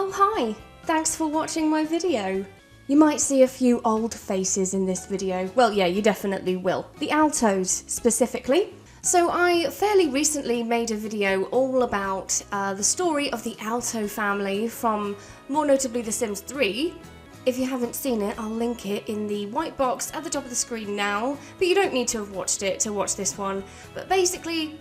Oh hi! Thanks for watching my video. You might see a few old faces in this video. Well, yeah, you definitely will. The Altos, specifically. So I fairly recently made a video all about the story of the Alto family from, more notably, The Sims 3. If you haven't seen it, I'll link it in the white box at the top of the screen now, but you don't need to have watched it to watch this one. But basically,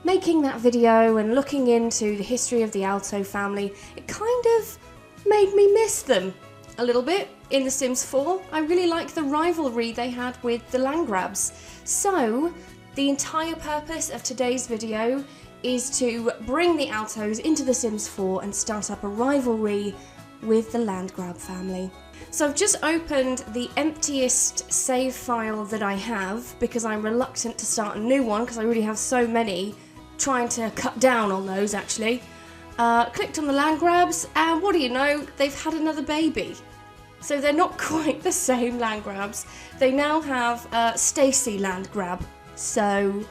making that video and looking into the history of the Alto family, it kind of made me miss them a little bit in The Sims 4. I really like the rivalry they had with the Landgraabs. So, the entire purpose of today's video is to bring the Altos into The Sims 4 and start up a rivalry with the Landgraab family. So I've just opened the emptiest save file that I have because I'm reluctant to start a new one because I really have so many, trying to cut down on those actually. Clicked on the Landgraabs and what do you know, they've had another baby. So they're not quite the same Landgraabs. They now have Stacy Landgraab. So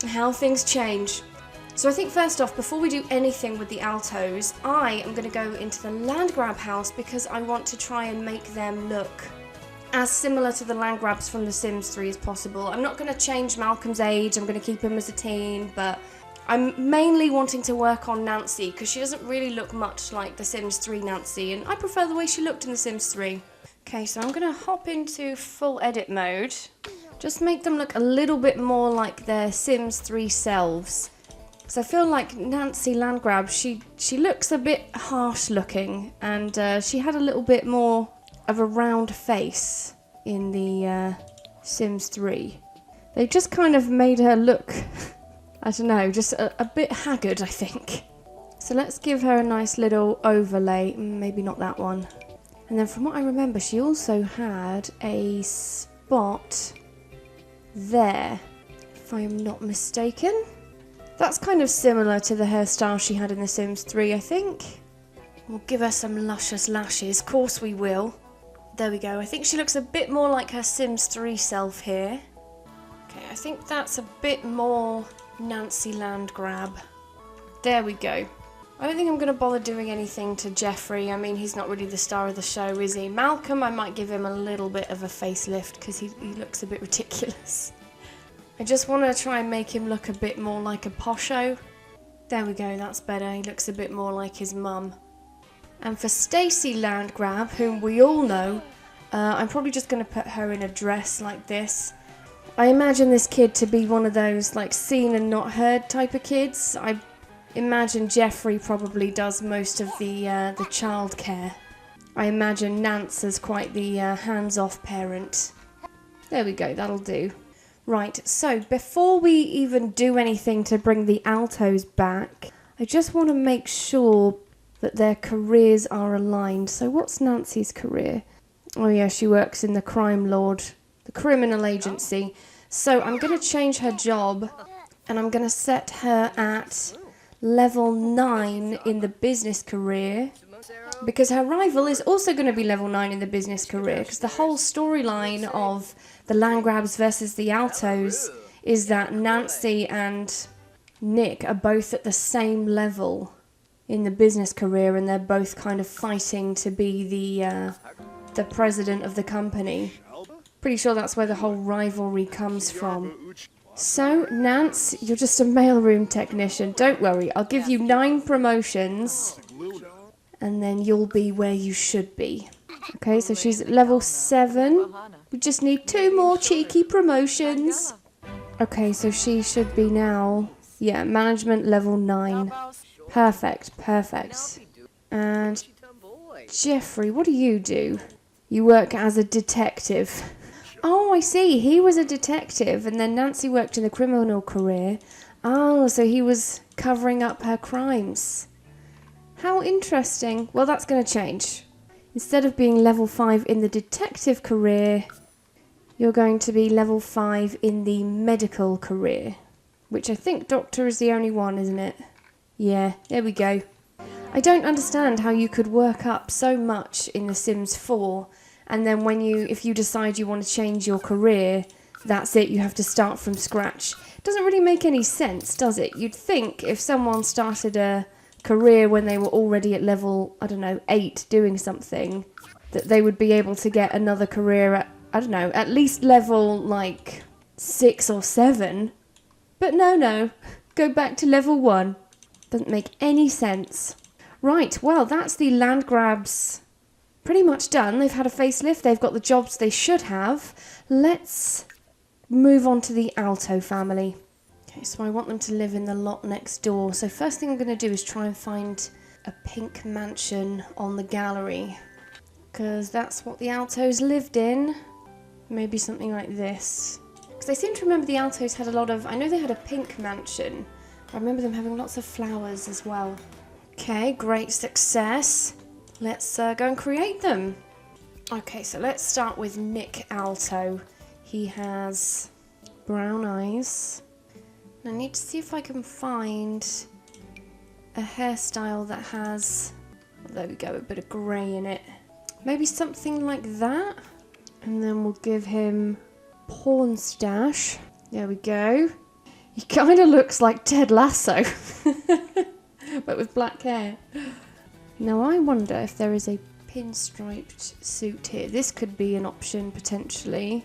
how things change. So I think first off, before we do anything with the Altos, I am going to go into the Landgraab house because I want to try and make them look as similar to the Landgraabs from The Sims 3 as possible. I'm not going to change Malcolm's age, I'm going to keep him as a teen, but I'm mainly wanting to work on Nancy because she doesn't really look much like The Sims 3 Nancy, and I prefer the way she looked in The Sims 3. Okay, so I'm going to hop into full edit mode. Just make them look a little bit more like their Sims 3 selves. Because I feel like Nancy Landgraab, she looks a bit harsh looking, and she had a little bit more of a round face in the Sims 3. They just kind of made her look, I don't know, just a bit haggard, I think. So let's give her a nice little overlay, maybe not that one. And then from what I remember, she also had a spot there, if I am not mistaken. That's kind of similar to the hairstyle she had in The Sims 3, I think. We'll give her some luscious lashes, of course we will. There we go, I think she looks a bit more like her Sims 3 self here. Okay, I think that's a bit more Nancy Landgraab. There we go. I don't think I'm going to bother doing anything to Jeffrey. I mean, he's not really the star of the show, is he? Malcolm, I might give him a little bit of a facelift because he looks a bit ridiculous. I just want to try and make him look a bit more like a posho. There we go, that's better. He looks a bit more like his mum. And for Stacy Landgraab, whom we all know, I'm probably just going to put her in a dress like this. I imagine this kid to be one of those like seen and not heard type of kids. I imagine Jeffrey probably does most of the childcare. I imagine Nance is quite the hands-off parent. There we go, that'll do. Right, so before we even do anything to bring the Altos back, I just want to make sure that their careers are aligned. So what's Nancy's career? Oh yeah, she works in the crime lord, the criminal agency. So I'm going to change her job and I'm going to set her at level 9 in the business career. Because her rival is also going to be level 9 in the business career. Because the whole storyline of the Landgraabs versus the Altos is that Nancy and Nick are both at the same level in the business career. And they're both kind of fighting to be the president of the company. Pretty sure that's where the whole rivalry comes from. So, Nance, you're just a mailroom technician. Don't worry, I'll give you 9 promotions. And then you'll be where you should be. Okay, so she's at level 7. We just need 2 more cheeky promotions. Okay, so she should be now, yeah, management level 9. Perfect, perfect. And Jeffrey, what do? You work as a detective. Oh, I see, he was a detective and then Nancy worked in the criminal career. Oh, so he was covering up her crimes. How interesting. Well, that's going to change. Instead of being level 5 in the detective career, you're going to be level 5 in the medical career. Which I think doctor is the only one, isn't it? Yeah, there we go. I don't understand how you could work up so much in The Sims 4, and then if you decide you want to change your career, that's it, you have to start from scratch. It doesn't really make any sense, does it? You'd think if someone started a career when they were already at level, I don't know, 8 doing something, that they would be able to get another career at, I don't know, at least level like 6 or 7. But no, go back to level 1. Doesn't make any sense. Right, well, that's the Landgraabs pretty much done. They've had a facelift, they've got the jobs they should have. Let's move on to the Alto family. Okay, so I want them to live in the lot next door. So first thing I'm going to do is try and find a pink mansion on the gallery, because that's what the Altos lived in. Maybe something like this. Because I seem to remember the Altos had a lot of... I know they had a pink mansion. I remember them having lots of flowers as well. Okay, great success. Let's go and create them. Okay, so let's start with Nick Alto. He has brown eyes. I need to see if I can find a hairstyle that has, there we go, a bit of grey in it. Maybe something like that. And then we'll give him porn stash. There we go. He kind of looks like Ted Lasso, but with black hair. Now I wonder if there is a pinstriped suit here. This could be an option potentially.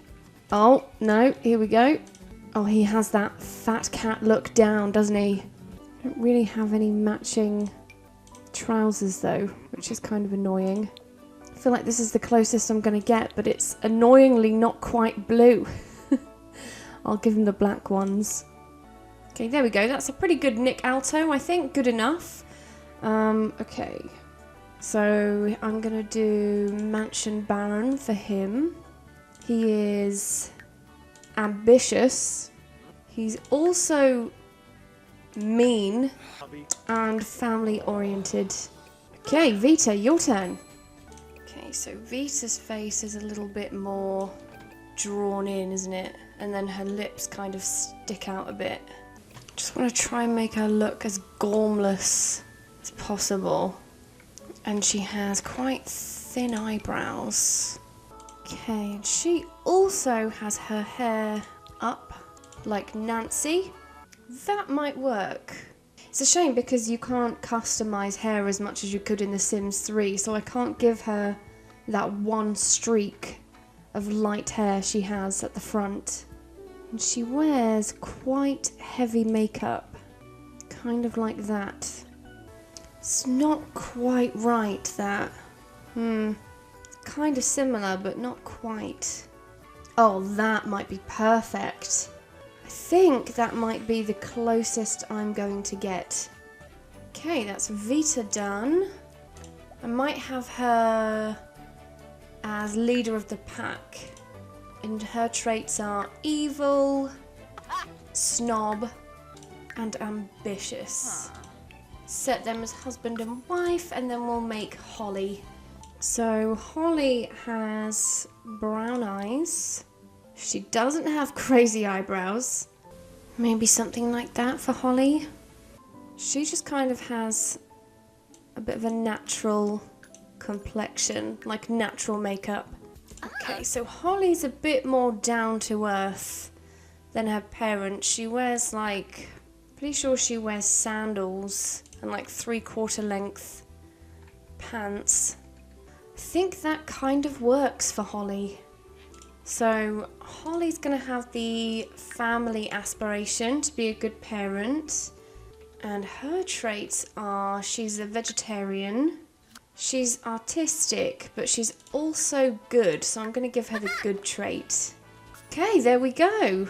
Oh, no, here we go. Oh, he has that fat cat look down, doesn't he? Don't really have any matching trousers though, which is kind of annoying. I feel like this is the closest I'm going to get, but it's annoyingly not quite blue. I'll give him the black ones. Okay, there we go. That's a pretty good Nick Alto, I think. Good enough. Okay. So I'm going to do Mansion Baron for him. He is ambitious. He's also mean and family oriented. Okay, Vita, your turn. Okay, so Vita's face is a little bit more drawn in, isn't it? And then her lips kind of stick out a bit. Just want to try and make her look as gormless as possible. And she has quite thin eyebrows. Okay, and she also has her hair up like Nancy. That might work. It's a shame because you can't customize hair as much as you could in The Sims 3, so I can't give her that one streak of light hair she has at the front. And she wears quite heavy makeup, kind of like that. It's not quite right, that. Kind of similar, but not quite. Oh, that might be perfect. I think that might be the closest I'm going to get. Okay, that's Vita done. I might have her as leader of the pack. And her traits are evil, snob, and ambitious. Set them as husband and wife, and then we'll make Holly. So Holly has brown eyes. She doesn't have crazy eyebrows. Maybe something like that for Holly. She just kind of has a bit of a natural complexion, like natural makeup. Okay, so Holly's a bit more down to earth than her parents. She wears pretty sure she wears sandals and like 3/4 length pants. I think that kind of works for Holly. So Holly's gonna have the family aspiration to be a good parent. And her traits are she's a vegetarian. She's artistic, but she's also good, so I'm going to give her the good trait. Okay, there we go.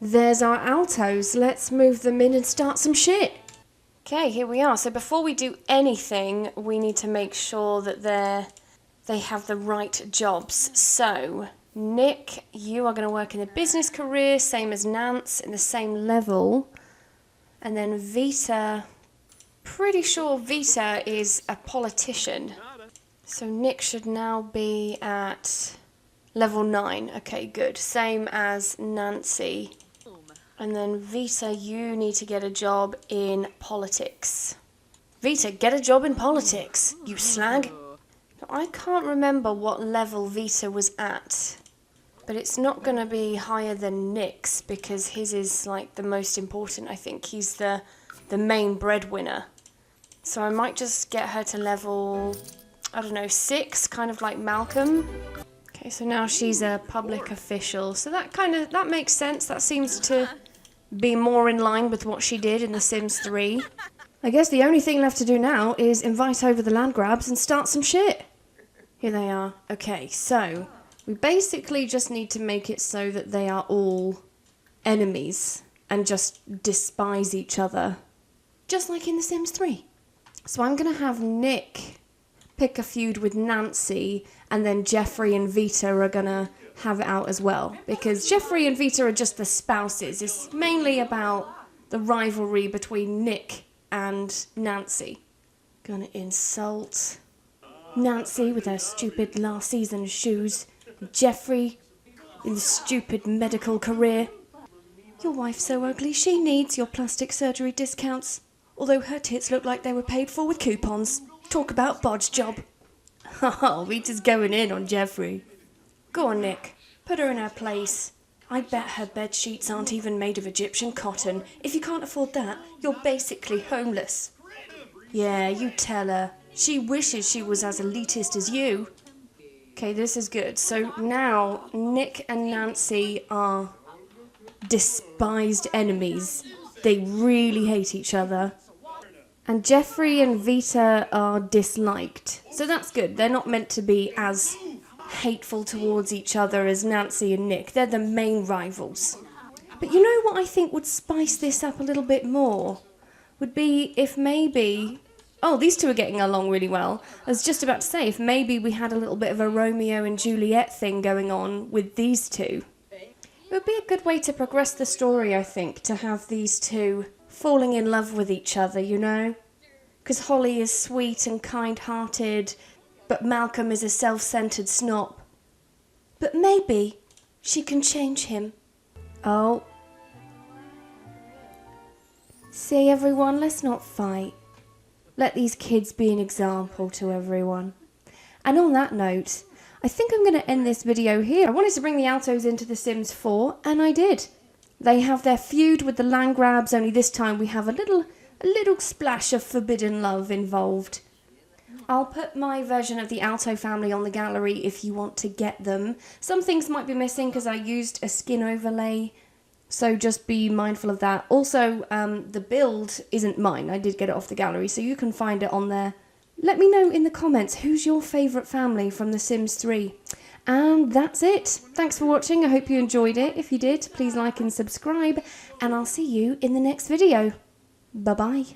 There's our Altos. Let's move them in and start some shit. Okay, here we are. So before we do anything, we need to make sure that they have the right jobs. So, Nick, you are going to work in the business career, same as Nance, in the same level. And then Vita... Pretty sure Vita is a politician. So Nick should now be at level 9. Okay, good. Same as Nancy. And then Vita, you need to get a job in politics. Vita, get a job in politics, you slag. Now, I can't remember what level Vita was at. But it's not going to be higher than Nick's because his is like the most important, I think. He's the main breadwinner. So I might just get her to level, I don't know, 6, kind of like Malcolm. Okay, so now she's a public official. So that makes sense. That seems to be more in line with what she did in The Sims 3. I guess the only thing left to do now is invite over the Landgraabs and start some shit. Here they are. Okay, so we basically just need to make it so that they are all enemies and just despise each other, just like in The Sims 3. So I'm going to have Nick pick a feud with Nancy, and then Jeffrey and Vita are going to have it out as well, because Jeffrey and Vita are just the spouses. It's mainly about the rivalry between Nick and Nancy. Gonna insult Nancy with her stupid last season shoes, Jeffrey in the stupid medical career. Your wife's so ugly, she needs your plastic surgery discounts, although her tits look like they were paid for with coupons. Talk about bodge job. Oh, Vita's going in on Jeffrey. Go on, Nick. Put her in her place. I bet her bed sheets aren't even made of Egyptian cotton. If you can't afford that, you're basically homeless. Yeah, you tell her. She wishes she was as elitist as you. Okay, this is good. So now Nick and Nancy are despised enemies. They really hate each other. And Jeffrey and Vita are disliked. So that's good. They're not meant to be as hateful towards each other as Nancy and Nick. They're the main rivals. But you know what I think would spice this up a little bit more? Would be if maybe... Oh, these two are getting along really well. I was just about to say, if maybe we had a little bit of a Romeo and Juliet thing going on with these two. It would be a good way to progress the story, I think, to have these two falling in love with each other, you know? Because Holly is sweet and kind-hearted, but Malcolm is a self-centered snob. But maybe she can change him. Oh. See, everyone, let's not fight. Let these kids be an example to everyone. And on that note, I think I'm going to end this video here. I wanted to bring the Altos into The Sims 4, and I did. They have their feud with the Landgraabs, only this time we have a little splash of forbidden love involved. I'll put my version of the Alto family on the gallery if you want to get them. Some things might be missing because I used a skin overlay, so just be mindful of that. Also, the build isn't mine. I did get it off the gallery, so you can find it on there. Let me know in the comments who's your favourite family from The Sims 3. And that's it. Thanks for watching. I hope you enjoyed it. If you did, please like and subscribe, and I'll see you in the next video. Bye-bye.